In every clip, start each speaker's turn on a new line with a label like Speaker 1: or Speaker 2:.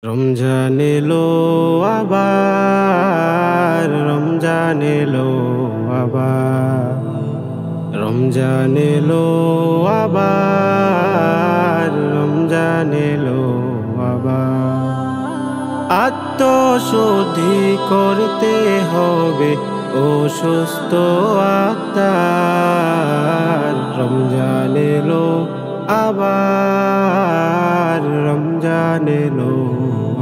Speaker 1: রমজান এলো আবার, রমজান এলো আবার, রমজান এলো আবার, রমজান এলো আবার। আত্মশুদ্ধি করতে হবে অসুস্থ আত্মার। রমজান এলো আবার, রমজান এলো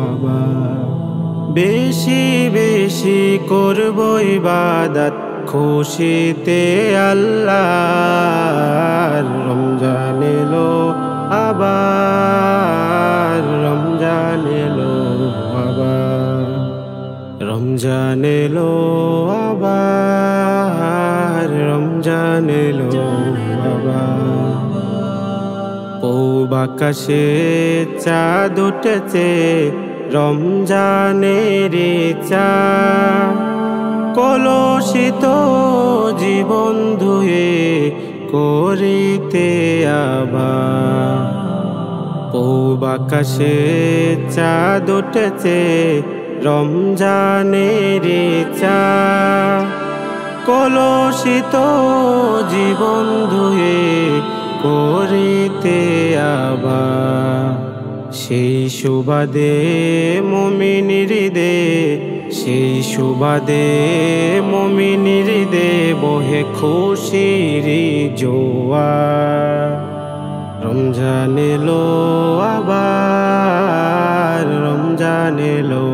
Speaker 1: আবার। বেশি বেশি করব ইবাদত খুশিতে আল্লাহর। রমজান এলো আবার, রমজান এলো আবার, রমজান এলো আবার, রমজান এলো আবার। পূব আকাশে চাঁদ উঠেছে রমজানের চাঁদ, কলুষিত জীবন ধুয়ে করিতে আবার। পূব আকাশে চাঁদ উঠেছে রমজানের চাঁদ, কলুষিত জীবন ধুয়ে করিতে আবার। সেই সুবাদে মুমিন হৃদে, সেই সুবাদে মুমিন হৃদে বহে খুশির জোয়ার। রমজান এলো আবার, রমজান এলো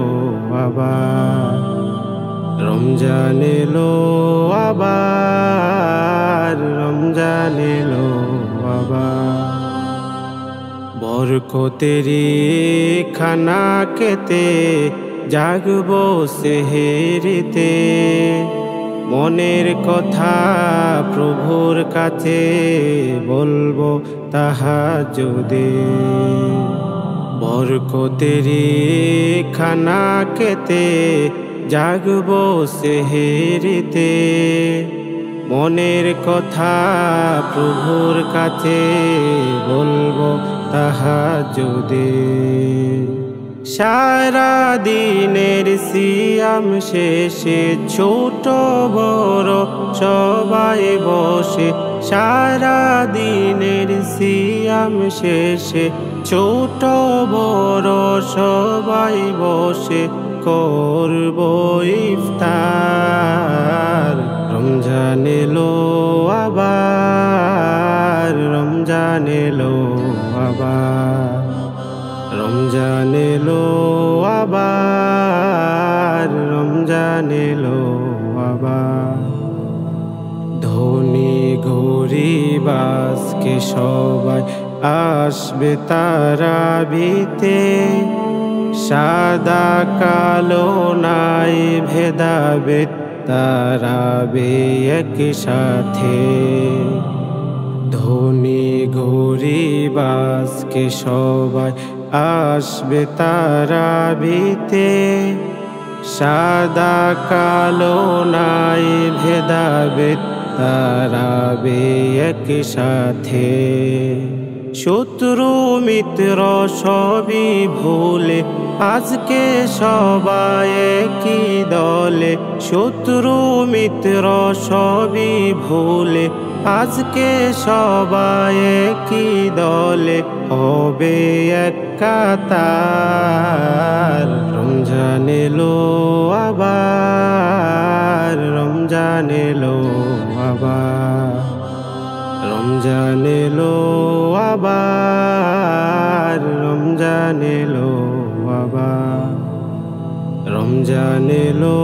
Speaker 1: আবার, রমজান এলো আবার, রমজান এলো আবার। বরকতেরি খানা খেতে জাগবো সেহেরিতে, মনের কথা প্রভুর কাছে বলবো তাহাজ্জুদে। বরকতেরি খানা খেতে জাগবো সেহেরিতে, মনের কথা প্রভুর কাছে বলবো তাহাজ্জুদে। সারা দিনের সিয়াম শেষে ছোট বড় সবাই বসে, সারা দিনের সিয়াম শেষে ছোট বড় সবাই বসে করব ইফতার। রমজান এলো আবার, রমজান এলো আবার, রমজান এলো আবার, রমজান এলো আবার। ধনী গরিব আজকে সবাই আসবে তারাবিতে, সাদা কালো নাই ভেদাভেদ তারাবে একসাথে। ধনী গরিব আজকে সবাই আসবে তারাবিতে, সাদা কালো নাই ভেদাভেদ তারাবে একসাথে। শত্রু মিত্র সবই ভুলে আজকে সবাই একই দলে, শত্রু মিত্র সবই ভুলে আজকে সবাই একই দলে হবে এক কাতার। রমজান এলো আবার, রমজান এলো আবার, রমজান এলো আবার, রমজান এলো আবার, রমজান এলো